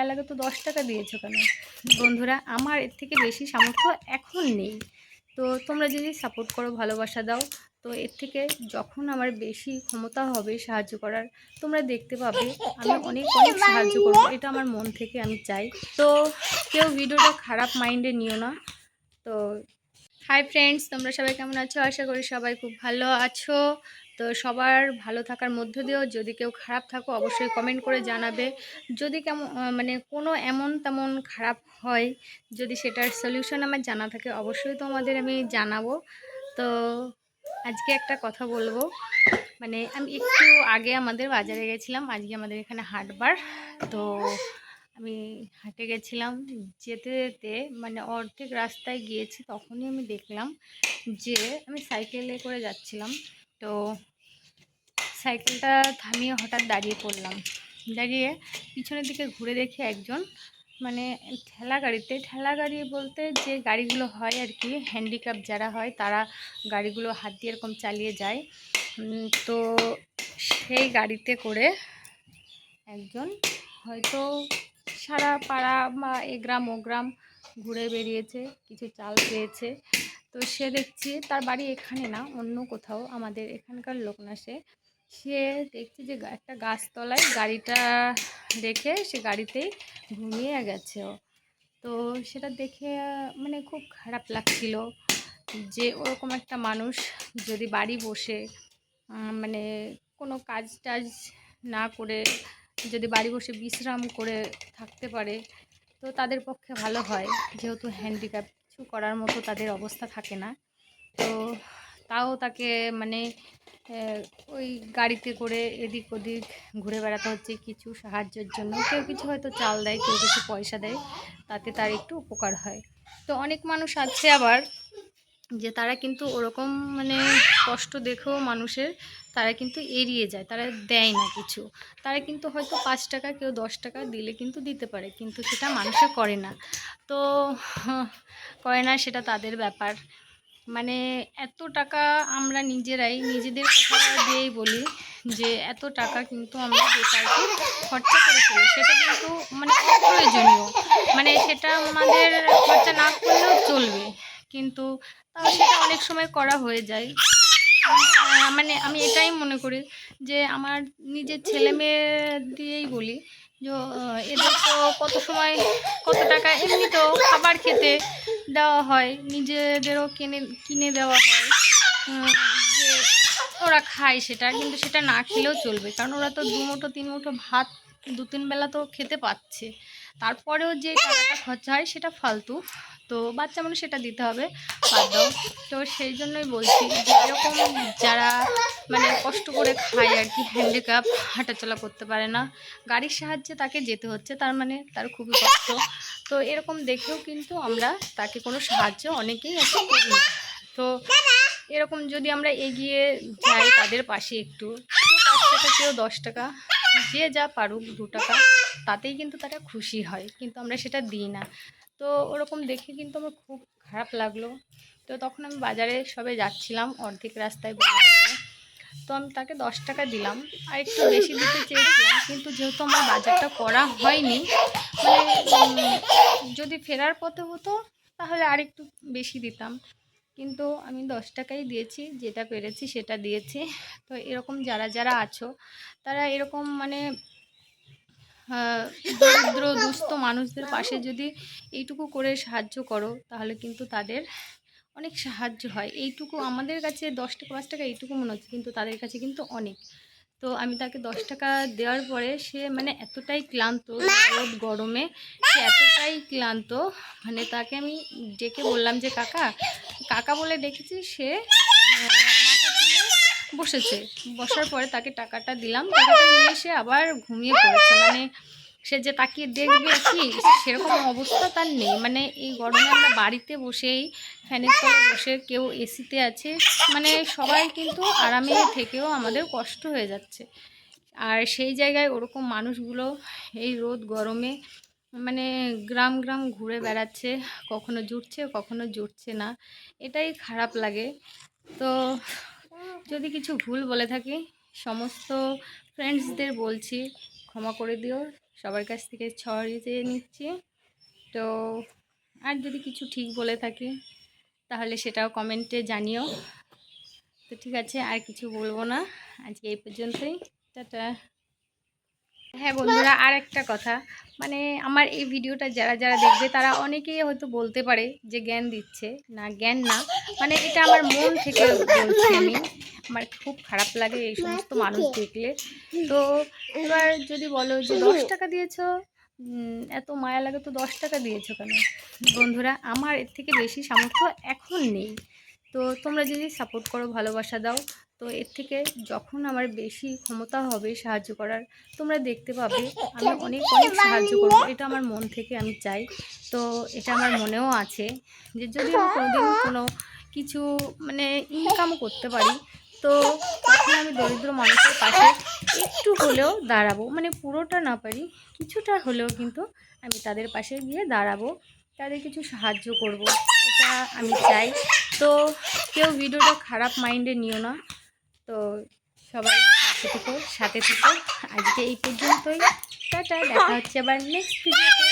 গায়ে লাগে তো 10 টাকা দিয়েছো কেন? বন্ধুরা, আমার এর থেকে বেশি সামর্থ্য এখন নেই। তো তোমরা যদি সাপোর্ট করো, ভালোবাসা দাও, তো এর থেকে যখন আমার বেশি ক্ষমতা হবে সাহায্য করার, তোমরা দেখতে পাবে আমি অনেক অনেক সাহায্য করবো। এটা আমার মন থেকে আমি চাই। তো কেউ ভিডিওটা খারাপ মাইন্ডে নিও না। তো হাই ফ্রেন্ডস, তোমরা সবাই কেমন আছো? আশা করি সবাই খুব ভালো আছো। তো সবার ভালো থাকার মধ্য দিয়েও যদি কেউ খারাপ থাকো অবশ্যই কমেন্ট করে জানাবে। যদি কেমন মানে কোনো এমন তেমন খারাপ হয়, যদি সেটার সলিউশন আমার জানা থাকে অবশ্যই তোমাদের আমি জানাবো। তো আজকে একটা কথা বলবো, মানে আমি একটু আগে আমাদের বাজারে গেছিলাম। আজকে আমাদের এখানে হাটবার। তো আমি হাটে গেছিলাম, যেতে যেতে মানে অর্ধেক রাস্তায় গিয়েছি, তখনই আমি দেখলাম যে আমি সাইকেলে করে যাচ্ছিলাম। তো সাইকেলটা থামিয়ে হঠাৎ দাঁড়িয়ে পড়লাম। দাঁড়িয়ে পিছনের দিকে ঘুরে দেখি একজন মানে ঠেলা গাড়ি বলতে যে গাড়িগুলো হয় আর কি, হ্যান্ডিক্যাপ যারা হয় তারা গাড়িগুলো হাত দিয়ে এরকম চালিয়ে যায়। তো সেই গাড়িতে করে একজন হয়তো সারা পাড়া বা এ গ্রাম ও গ্রাম ঘুরে বেরিয়েছে, কিছু চাল পেয়েছে। তো সে দেখছি তার বাড়ি এখানে না, অন্য কোথাও, আমাদের এখানকার লোক না। সে দেখছি যে একটা গাছতলায় গাড়িটা রেখে সে গাড়িতেই ঘুমিয়ে গেছে ও। তো সেটা দেখে মানে খুব খারাপ লাগছিল যে ওরকম একটা মানুষ যদি বাড়ি বসে মানে কোনো কাজ টাজ না করে যদি বাড়ি বসে বিশ্রাম করে থাকতে পারে, তো তাদের পক্ষে ভালো হয়। যেহেতু হ্যান্ডিক্যাপ, কিছু করার মতো তাদের অবস্থা থাকে না। তো তাও তাকে মানে ওই গাড়িতে করে এদিক ওদিক ঘুরে বেড়াতে হচ্ছে কিছু সাহায্যের জন্য। কেউ কিছু হয়তো চাল দেয়, কেউ কিছু পয়সা দেয়, তাতে তার একটু উপকার হয়। তো অনেক মানুষ আছে আবার যে তারা কিন্তু ওরকম মানে কষ্ট দেখেও মানুষের, তারা কিন্তু এড়িয়ে যায়, তারা দেয় না কিছু। তারা কিন্তু হয়তো 5 টাকা, কেউ 10 টাকা দিলে কিন্তু দিতে পারে, কিন্তু সেটা মানুষে করে না। তো করে না, সেটা তাদের ব্যাপার। মানে এত টাকা আমরা নিজেরাই নিজেদের কথা দিয়েই বলি যে এত টাকা কিন্তু আমরা বেকারকে খরচা করে ফেলি, সেটা কিন্তু মানে অপ্রয়োজনীয়। মানে সেটা আমাদের খরচা না করলেও চলবে, কিন্তু তাও সেটা অনেক সময় করা হয়ে যায়। মানে আমি এটাই মনে করি যে আমার নিজের ছেলে মেয়ে দিয়েই বলি যে এদের তো কত সময় কত টাকা এমনিতেও খাবার খেতে দেওয়া হয়, নিজেদেরও কিনে দেওয়া হয়, যে ওরা খায় সেটা, কিন্তু সেটা না খেলেও চলবে, কারণ ওরা তো 2 মুঠো 3 মুঠো ভাত 2-3 বেলা তো খেতে পাচ্ছে। তারপরেও যে টাকাটা খরচা হয় সেটা ফালতু। তো বাচ্চা মানুষ সেটা দিতে হবে, বাদ দাও। তো সেই জন্যই বলছি যে এরকম যারা মানে কষ্ট করে খায় আর কি, হ্যান্ডিক্যাপ, হাঁটাচলা করতে পারে না, গাড়ির সাহায্যে তাকে যেতে হচ্ছে, তার মানে তার খুবই কষ্ট। তো এরকম দেখেও কিন্তু আমরা তাকে কোনো সাহায্য অনেকেই আছে করি না। তো এরকম যদি আমরা এগিয়ে যাই তাদের পাশে, একটু কেউ 5 টাকা, কেউ 10 টাকা, যে যা পারুক 2 টাকা, তাতেই কিন্তু তারা খুশি হয়, কিন্তু আমরা সেটা দিই না। তো ওরকম দেখে কিন্তু আমার খুব খারাপ লাগলো। তো তখন আমি বাজারে সবে যাচ্ছিলাম, অর্ধেক রাস্তায় বলে গেছে। তো আমি তাকে 10 টাকা দিলাম, আর একটু বেশি দিতে চেয়েছিলাম, কিন্তু যেহেতু আমার বাজারটা করা হয়নি, মানে যদি ফেরার পথে হতো তাহলে আর একটু বেশি দিতাম, কিন্তু আমি 10 টাকাই দিয়েছি, যেটা পেরেছি সেটা দিয়েছি। তো এরকম যারা যারা আছো, তারা এরকম মানে দরিদ্র দুস্থ মানুষদের পাশে যদি এইটুকু করে সাহায্য করো, তাহলে কিন্তু তাদের অনেক সাহায্য হয়। এইটুকু আমাদের কাছে 10 টাকা 5 টাকা এইটুকু মনে হচ্ছে, কিন্তু তাদের কাছে কিন্তু অনেক। তো আমি তাকে 10 টাকা দেওয়ার পরে সে মানে এতটাই ক্লান্ত, রোদ গরমে সে এতটাই ক্লান্ত, মানে তাকে আমি ডেকে বললাম যে কাকা, কাকা বলে ডেকেছি। সে মাথা তুলে বসেছে, বসার পরে তাকে টাকাটা দিলাম, টাকাটা নিয়ে সে আবার ঘুমিয়ে পড়েছে। মানে সে যে তাকিয়ে দেখবে কি, সেরকম অবস্থা তার নেই। মানে এই গরমে আমরা বাড়িতে বসেই ফ্যানের তলে বসে, কেউ এসিতে আছে, মানে সবাই কিন্তু আরামে থেকেও আমাদের কষ্ট হয়ে যাচ্ছে। আর সেই জায়গায় ওরকম মানুষগুলো এই রোদ গরমে মানে গ্রাম গ্রাম ঘুরে বেড়াচ্ছে, কখনো জুটছে কখনো জুটছে না, এটাই খারাপ লাগে। তো যদি কিছু ভুল বলে থাকি, সমস্ত ফ্রেন্ডসদের বলছি ক্ষমা করে দিও। সবার কাছ থেকে ছড়িয়ে নিচ্ছি। তো আর যদি কিছু ঠিক বলে থাকি তাহলে সেটাও কমেন্টে জানিও। তো ঠিক আছে, আর কিছু বলবো না, আজকে এই পর্যন্তই। টাটা। হ্যাঁ বন্ধুরা, আর একটা কথা, মানে আমার এই ভিডিওটা যারা যারা দেখবে তারা অনেকেই হয়তো বলতে পারে যে জ্ঞান দিচ্ছে, না জ্ঞান না, মানে এটা আমার মন থেকে বলছি আমি। আমার খুব খারাপ লাগে এই সমস্ত মানুষ দেখলে। তো এবার যদি বলো যে 10 টাকা দিয়েছো, এত মায়া লাগে তো 10 টাকা দিয়েছো কেন? বন্ধুরা, আমার এর থেকে বেশি সামর্থ্য এখন নেই। তো তোমরা যদি সাপোর্ট করো, ভালোবাসা দাও, তো এর থেকে যখন আমার বেশি ক্ষমতা হবে সাহায্য করার, তোমরা দেখতে পাবে আমি অনেক অনেক সাহায্য করবো। এটা আমার মন থেকে আমি চাই। তো এটা আমার মনেও আছে যে যদি আমি কোনোদিন কোনো কিছু মানে ইনকামও করতে পারি, তো তখন আমি দরিদ্র মানুষের পাশে একটু হলেও দাঁড়াবো, মানে পুরোটা না পারি, কিছুটা হলেও কিন্তু আমি তাদের পাশে গিয়ে দাঁড়াবো, তাদের কিছু সাহায্য করব, এটা আমি চাই। তো কেউ ভিডিওটা খারাপ মাইন্ডে নিও না। তো সবাই পাশে থেকো, সাথে থেকো। আজকে এই পর্যন্তই। টাটা, দেখা হচ্ছে আবার নেক্সট ভিডিওতে।